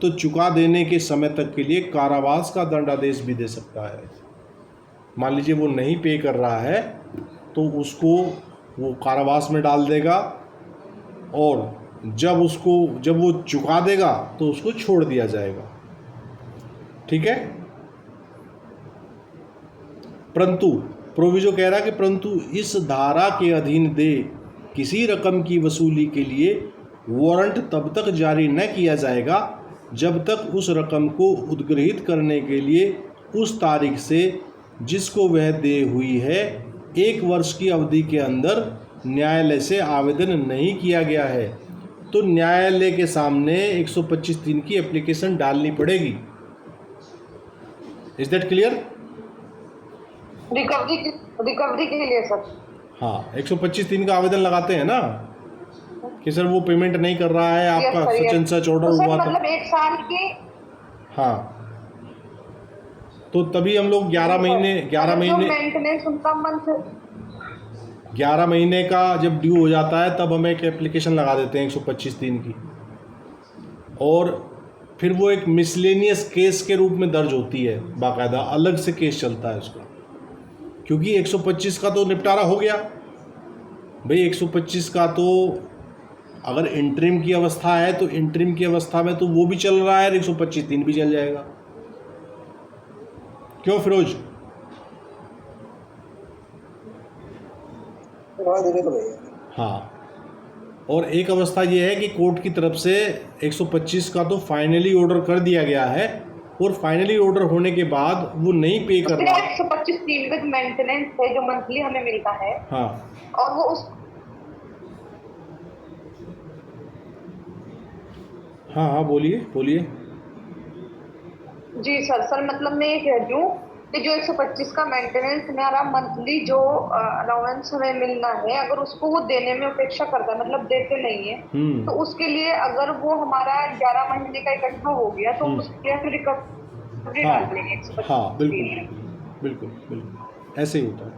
तो चुका देने के समय तक के लिए कारावास का दंडादेश भी दे सकता है। मान लीजिए वो नहीं पे कर रहा है तो उसको वो कारावास में डाल देगा और जब वो चुका देगा तो उसको छोड़ दिया जाएगा। ठीक है। परंतु प्रोविजो कह रहा है कि परंतु इस धारा के अधीन दे किसी रकम की वसूली के लिए वारंट तब तक जारी न किया जाएगा जब तक उस रकम को उद्गृहित करने के लिए उस तारीख से जिसको वह देय हुई है 1 वर्ष की अवधि के अंदर न्यायालय से आवेदन नहीं किया गया है। तो न्यायालय के सामने 125(3) की एप्लीकेशन डालनी पड़ेगी। Is that clear? रिकवरी के लिए सर। हाँ, 125(3) का आवेदन लगाते हैं ना कि सर वो पेमेंट नहीं कर रहा है, आपका सच एंड सच ऑर्डर हुआ था। मतलब 1 साल के। हाँ, तो तभी हम लोग 11 महीने मेंटेनेंस उनका मंथ 11 महीने का जब ड्यू हो जाता है तब हम एक एप्लीकेशन लगा देते हैं 125(3) की, और फिर वो एक मिसलेनियस केस के रूप में दर्ज होती है, बाकायदा अलग से केस चलता है उसका, क्योंकि 125 का तो निपटारा हो गया भाई। 125 का तो अगर इंटरिम की अवस्था है तो इंटरिम की अवस्था में तो वो भी चल रहा है, 125(3) भी चल जाएगा। क्यों फिरोज? हाँ, और एक अवस्था ये है कि कोर्ट की तरफ से 125 का तो फाइनली ऑर्डर कर दिया गया है और फाइनली ऑर्डर होने के बाद वो नहीं पे कर रहा है। 125(3) का मेंटेनेंस है जो मंथली हमें मिलता है। हाँ, और वो उस हाँ बोलिए। जी सर मतलब मैं ये कह रही हूँ कि जो 125 का मेंटेनेंस मेरा मंथली जो अलाउंस हमें मिलना है, अगर उसको वो देने में उपेक्षा करता है, मतलब देते नहीं है, तो उसके लिए अगर वो हमारा 11 महीने का इकट्ठा हो गया तो उसके लिए रिकवरी डाल देंगे 125। हाँ, बिल्कुल ऐसे ही होता है।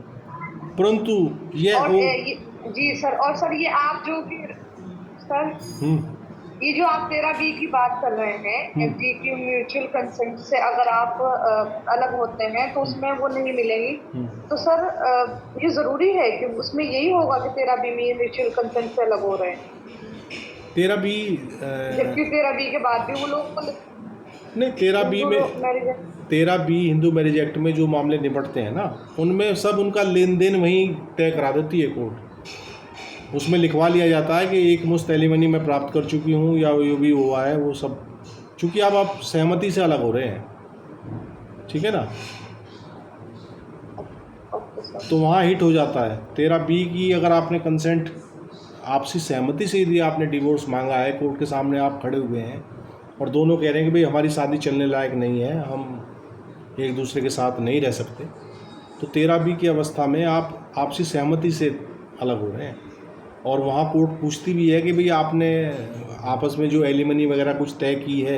परंतु जी सर, और सर ये आप जो भी सर ये जो आप 13B की बात कर रहे हैं, एफडी की म्यूचुअल कंसेंट से अगर आप अलग होते हैं तो उसमें वो नहीं मिलेगी। तो सर ये जरूरी है कि उसमें यही होगा कि 13B में म्यूचुअल कंसेंट से अलग हो रहे हैं? 13B जबकि 13B के बाद भी वो लोग नहीं, 13B हिंदू मैरिज एक्ट में जो मामले निपटते हैं ना, उनमें सब उनका लेन देन वहीं तय करा देती है कोर्ट। उसमें लिखवा लिया जाता है कि एक मुश्त एलिमनी मैं प्राप्त कर चुकी हूँ या जो भी हुआ है वो सब, चूँकि अब आप सहमति से अलग हो रहे हैं, ठीक है ना, तो वहाँ हिट हो जाता है। 13B की अगर आपने कंसेंट आपसी सहमति से यदि आपने डिवोर्स मांगा है, कोर्ट के सामने आप खड़े हुए हैं और दोनों कह रहे हैं कि भाई हमारी शादी चलने लायक नहीं है, हम एक दूसरे के साथ नहीं रह सकते, तो 13B की अवस्था में आप आपसी सहमति से अलग हो रहे हैं। और वहाँ कोर्ट पूछती भी है कि भाई आपने आपस में जो एलिमनी वगैरह कुछ तय की है,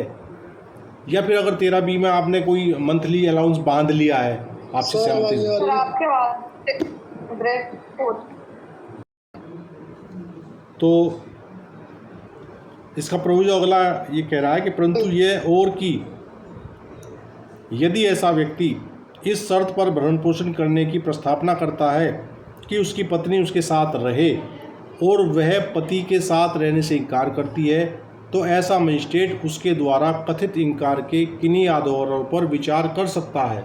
या फिर अगर 13B में आपने कोई मंथली अलाउंस बांध लिया है आपसी सहमति से। तो इसका प्रोविजन अगला ये कह रहा है कि परंतु ये और कि यदि ऐसा व्यक्ति इस शर्त पर भरण पोषण करने की प्रस्तावना करता है कि उसकी पत्नी उसके साथ रहे और वह पति के साथ रहने से इनकार करती है, तो ऐसा मजिस्ट्रेट उसके द्वारा कथित इनकार के किन्हीं आधारों पर विचार कर सकता है।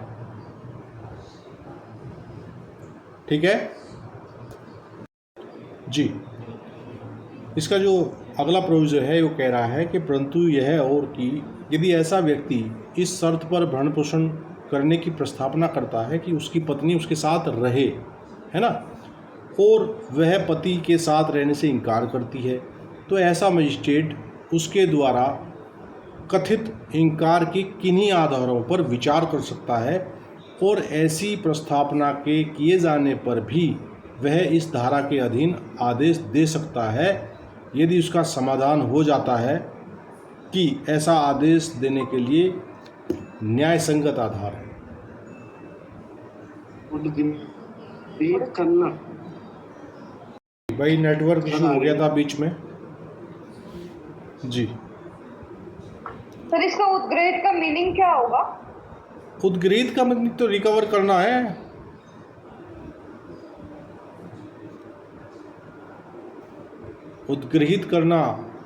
ठीक है जी। इसका जो अगला प्रोविजो है वो कह रहा है कि परंतु यह और कि यदि ऐसा व्यक्ति इस शर्त पर भरण पोषण करने की प्रस्तावना करता है कि उसकी पत्नी उसके साथ रहे, है ना, और वह पति के साथ रहने से इनकार करती है, तो ऐसा मजिस्ट्रेट उसके द्वारा कथित इनकार के किन्हीं आधारों पर विचार कर सकता है और ऐसी प्रस्तावना के किए जाने पर भी वह इस धारा के अधीन आदेश दे सकता है यदि उसका समाधान हो जाता है कि ऐसा आदेश देने के लिए न्याय संगत आधार है। उद्ग्रहित करना। भाई नेटवर्क इशू हो गया था बीच में जी। सर इसका उद्ग्रहित का मीनिंग क्या होगा? उद्ग्रहित का मतलब तो रिकवर करना है। उद्ग्रहित करना,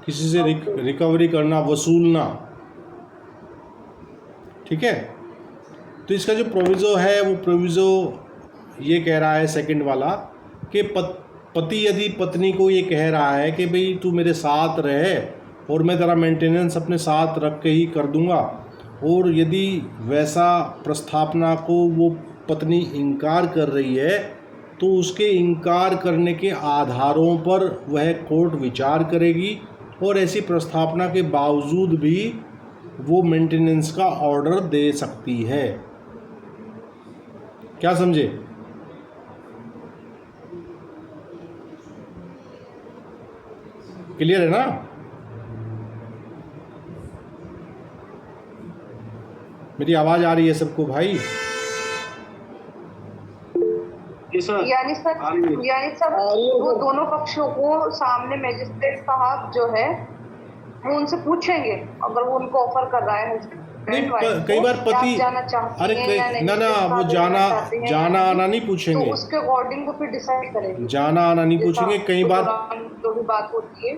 किसी से रिकवरी करना, वसूलना, ठीक है। तो इसका जो प्रोविज़ो है वो प्रोविज़ो ये कह रहा है सेकंड वाला कि पति यदि पत्नी को ये कह रहा है कि भाई तू मेरे साथ रहे और मैं तेरा मेंटेनेंस अपने साथ रख के ही कर दूंगा, और यदि वैसा प्रस्तावना को वो पत्नी इनकार कर रही है तो उसके इनकार करने के आधारों पर वह कोर्ट विचार करेगी और ऐसी प्रस्तावना के बावजूद भी वो मेंटेनेंस का ऑर्डर दे सकती है। क्या समझे? क्लियर है ना? मेरी आवाज़ आ रही है सबको भाई? यानी सर वो दोनों पक्षों को सामने मैजिस्ट्रेट साहब जो है वो उनसे पूछेंगे अगर वो उनको ऑफर कर रहा है। नहीं, कई बार पति अरे ना वो जाना आना नहीं पूछेंगे, तो उसके अकॉर्डिंग वो फिर डिसाइड करेंगे। जाना आना नहीं पूछेंगे। कई बार जो भी बात होती है,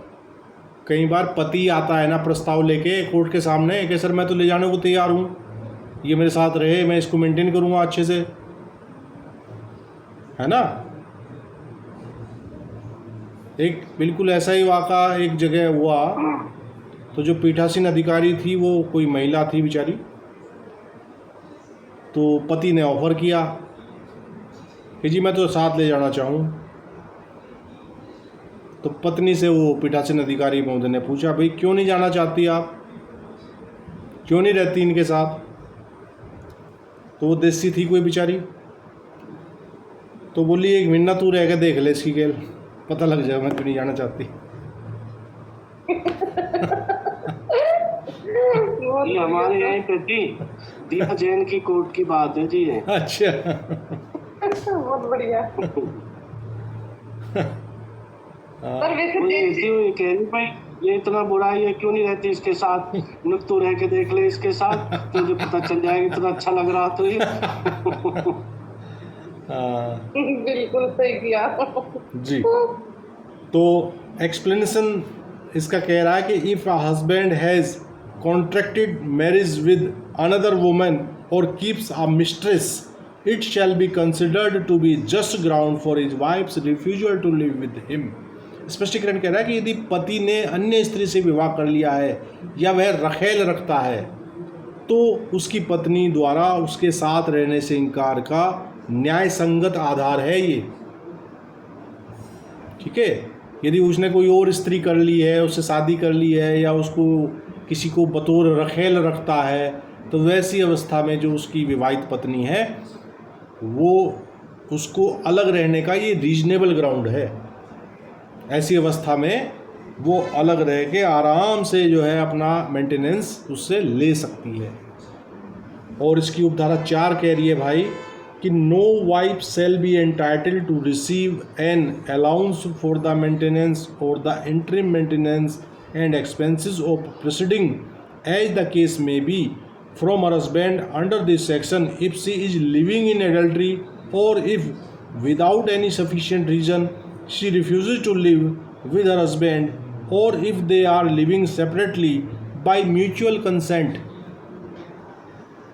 कई बार पति आता है ना प्रस्ताव लेके कोर्ट के सामने कि सर मैं तो ले जाने को तैयार हूँ, ये मेरे साथ रहे, मैं इसको मेंटेन करूँगा अच्छे से, है ना। एक बिल्कुल ऐसा ही वाक़ा एक जगह हुआ। तो जो पीठासीन अधिकारी थी वो कोई महिला थी बेचारी, तो पति ने ऑफ़र किया कि जी मैं तो साथ ले जाना चाहूँ। तो पत्नी से वो पीठासीन अधिकारी महोदय ने पूछा भाई क्यों नहीं जाना चाहती आप, क्यों नहीं रहती इनके साथ? तो वो देसी थी कोई बेचारी, तो बोली एक महीना तू रह के देख ले इसकी खेल, पता लग जाए मैं क्यों नहीं जाना चाहती। ये हमारे यहाँ पे थी दीपा जैन की कोर्ट की बात है जी है। अच्छा बहुत बढ़िया। पर वैसे कह रही भाई ये इतना बुरा है, ये क्यों नहीं रहती इसके साथ, नुक तू रह के देख ले इसके साथ, तुझे पता चल जाएगा इतना अच्छा लग रहा तो ये। बिल्कुल सही किया जी। तो एक्सप्लेनेशन इसका कह रहा है कि if a husband has contracted marriage with another woman और keeps a mistress, it shall be considered to be just ground for his wife's refusal to live with him. स्पष्टीकरण कह रहा है कि यदि पति ने अन्य स्त्री से विवाह कर लिया है या वह रखेल रखता है तो उसकी पत्नी द्वारा उसके साथ रहने से इनकार का न्याय संगत आधार है ये, ठीक है। यदि उसने कोई और स्त्री कर ली है, उससे शादी कर ली है या उसको किसी को बतौर रखेल रखता है, तो वैसी अवस्था में जो उसकी विवाहित पत्नी है वो उसको अलग रहने का ये रीजनेबल ग्राउंड है। ऐसी अवस्था में वो अलग रह के आराम से जो है अपना मेंटेनेंस उससे ले सकती है। और इसकी उपधारा 4 कह रही है भाई कि no wife shall be entitled to receive an allowance for the maintenance और the interim maintenance and expenses of proceeding as the case may be from her husband under this section if she is living in adultery और if without any sufficient reason she refuses to live with her husband or if they are living separately by mutual consent।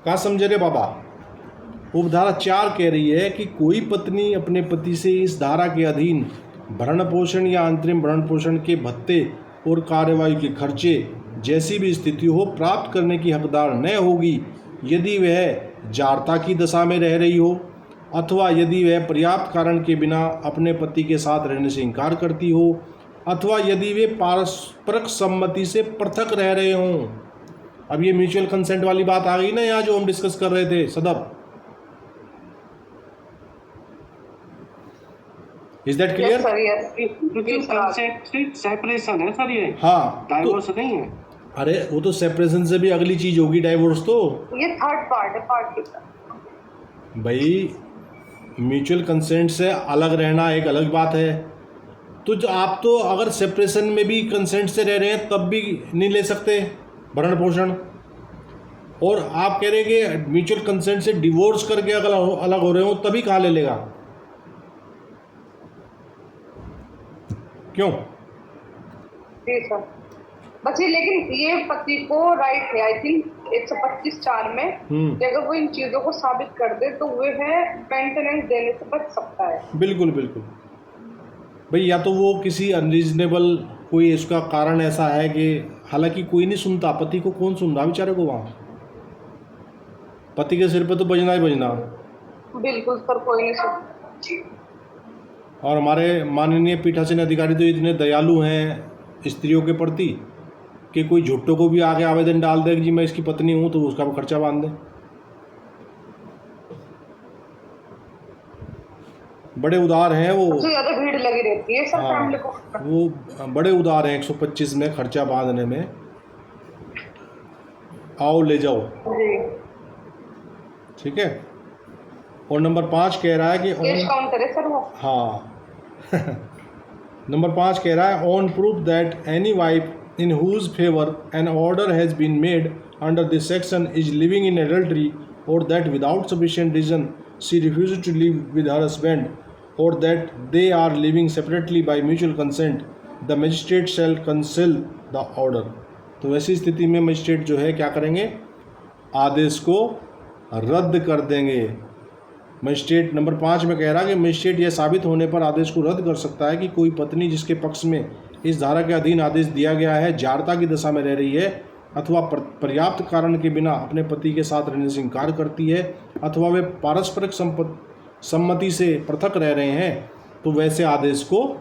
क्या समझे रे बाबा? उपधारा 4 कह रही है कि कोई पत्नी अपने पति से इस धारा के अधीन भरण पोषण या अंतरिम भरण पोषण के भत्ते और कार्यवाही के खर्चे जैसी भी स्थिति हो प्राप्त करने की हकदार न होगी यदि वह जारता की दशा में रह रही हो अथवा यदि वह पर्याप्त कारण के बिना अपने पति के साथ रहने से इनकार करती हो अथवा यदि वे पारस्परिक सम्मति से पृथक रह रहे हों। अब ये म्यूचुअल कंसेंट वाली बात आ गई ना यहाँ जो हम डिस्कस कर रहे थे सदब। Is that clear? Sir yes separation है सर, ये हाँ डाइवोर्स नहीं है। अरे वो तो सेपरेशन से भी अगली चीज होगी डाइवोर्स। तो ये थर्ड पार्ट है, पार्ट की भाई म्यूचुअल कंसेंट से अलग रहना एक अलग बात है। तो जो आप तो अगर सेपरेशन में भी कंसेंट से रह रहे हैं तब भी नहीं ले सकते भरण पोषण, और आप कह रहे हैं कि म्यूचुअल कंसेंट से डिवोर्स करके अगर अलग हो रहे हो तभी कहाँ ले लेगा? क्यों? जी सर। बस ये लेकिन ये पति को राइट है आई थिंक 125(4) में कि अगर वो इन चीजों को साबित कर दे तो वो है मेंटेनेंस देने से बच सकता है। बिल्कुल बिल्कुल भाई, या तो वो किसी अनरीजनेबल कोई इसका कारण ऐसा है कि हालांकि कोई नहीं सुनता, पति को कौन सुन रहा बेचारे को, वहाँ पति के सिर पे तो बजना ही बजना। बिल्कुल सर, कोई नहीं सुनता। और हमारे माननीय पीठासीन अधिकारी तो इतने दयालु हैं स्त्रियों के प्रति कि कोई झुट्टों को भी आगे आवेदन डाल दे कि जी मैं इसकी पत्नी हूँ तो उसका खर्चा बांध दे। बड़े उदार हैं वो। सबसे ज्यादा भीड़ लगी रहती है सर फैमिली को। वो बड़े उदार हैं 125 में खर्चा बांधने में। आओ ले जाओ जी, ठीक है। और नंबर 5 कह रहा है कि कैश काउंटर है सर वो। हाँ नंबर 5 कह रहा है on proof that any wife in whose favor an order has been made under this section is living in adultery, or that without sufficient reason she refuses to live with her husband, or that they are living separately by mutual consent, the magistrate shall cancel the order। तो वैसी स्थिति में मजिस्ट्रेट जो है क्या करेंगे? आदेश को रद्द कर देंगे। मजिस्ट्रेट नंबर 5 में कह रहा है कि मजिस्ट्रेट यह साबित होने पर आदेश को रद्द कर सकता है कि कोई पत्नी जिसके पक्ष में इस धारा के अधीन आदेश दिया गया है जारता की दशा में रह रही है अथवा पर्याप्त कारण के बिना अपने पति के साथ रहने से इनकार करती है अथवा वे पारस्परिक सम्मति से पृथक रह रहे हैं, तो वैसे आदेश को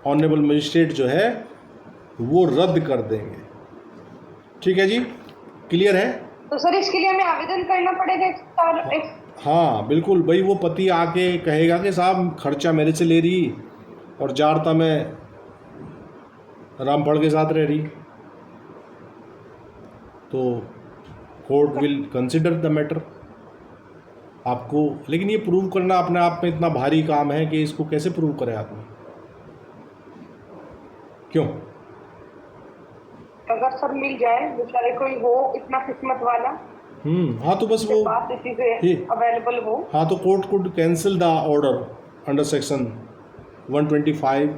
ऑनरेबल मजिस्ट्रेट जो है वो रद्द कर देंगे। ठीक है जी, क्लियर है? तो सर इसके लिए हमें आवेदन करना पड़ेगा? हाँ बिल्कुल भाई, वो पति आके कहेगा कि साहब खर्चा मेरे से ले रही और जारता में रामफल के साथ रह रही, तो court will consider the matter आपको। लेकिन ये प्रूव करना अपने आप में इतना भारी काम है कि इसको कैसे प्रूव करे आदमी? क्यों? अगर सर मिल जाए बेचारे कोई हो इतना किस्मत वाला। हाँ तो बस वो इसी से अवेलेबल हो। हाँ तो court could cancel the order under section 125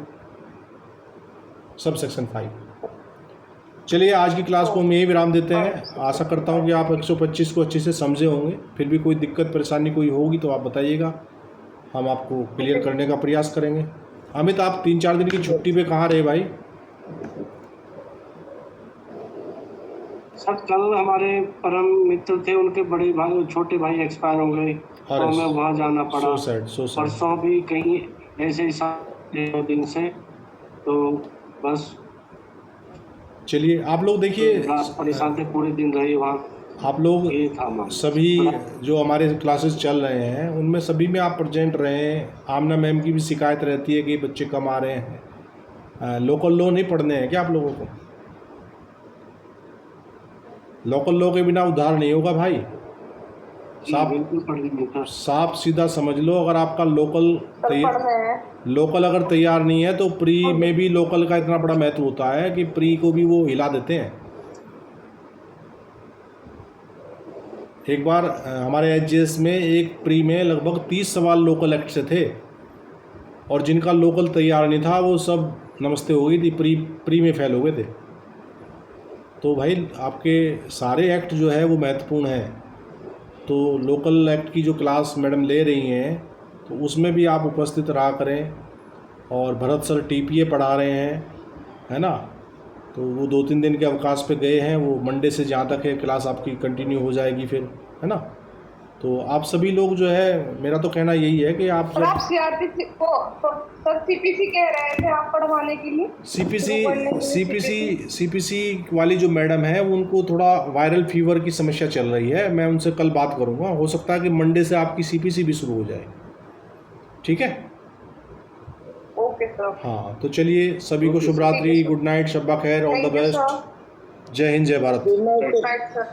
sub section 5। चलिए आज की क्लास को हम यही विराम देते हैं। आशा करता हूँ कि आप 125 को अच्छे से समझे होंगे। फिर भी कोई दिक्कत परेशानी कोई होगी तो आप बताइएगा, हम आपको क्लियर करने का प्रयास करेंगे। अमित आप 3-4 दिन की छुट्टी पे कहाँ रहे भाई? सर कल हमारे परम मित्र थे, उनके बड़े भाई छोटे भाई एक्सपायर हो गए तो हमें वहाँ जाना पड़ा। परसों भी कहीं ऐसे ही 2 दिन से, तो बस चलिए आप लोग देखिए परेशान थे, पूरे दिन रहे वहाँ। आप लोग सभी जो हमारे क्लासेस चल रहे हैं उनमें सभी में आप प्रेजेंट रहें। आमना मैम की भी शिकायत रहती है कि बच्चे कम आ रहे हैं। लोकल लॉ नहीं पढ़ने हैं क्या आप लोगों को? लोकल लॉ के बिना उद्धार नहीं होगा भाई। साफ सीधा समझ लो, अगर आपका लोकल अगर तैयार नहीं है तो प्री में भी लोकल का इतना बड़ा महत्व होता है कि प्री को भी वो हिला देते हैं। एक बार हमारे एचजीएस में एक प्री में लगभग 30 सवाल लोकल एक्ट से थे और जिनका लोकल तैयार नहीं था वो सब नमस्ते हो गई थी, प्री में फेल हो गए थे। तो भाई आपके सारे एक्ट जो है वो महत्वपूर्ण है। तो लोकल एक्ट की जो क्लास मैडम ले रही हैं तो उसमें भी आप उपस्थित रहा करें। और भरत सर टीपीए पढ़ा रहे हैं, है ना, तो वो 2-3 दिन के अवकाश पे गए हैं, वो मंडे से जहाँ तक है क्लास आपकी कंटिन्यू हो जाएगी फिर, है ना। तो आप सभी लोग जो है, मेरा तो कहना यही है कि आप और आप सीआरपीसी को तो सर सीपीसी कह रहे थे आप पढ़वाने के लिए। सीपीसी वाली जो मैडम है उनको थोड़ा वायरल फीवर की समस्या चल रही है। मैं उनसे कल बात करूँगा, हो सकता है कि मंडे से आपकी सीपीसी भी शुरू हो जाए, ठीक है। Okay sir. हाँ, तो चलिए सभी को शुभ रात्रि, गुड नाइट, शब्बा खैर, ऑल द बेस्ट। जय हिंद, जय Bharat. Good night right sir.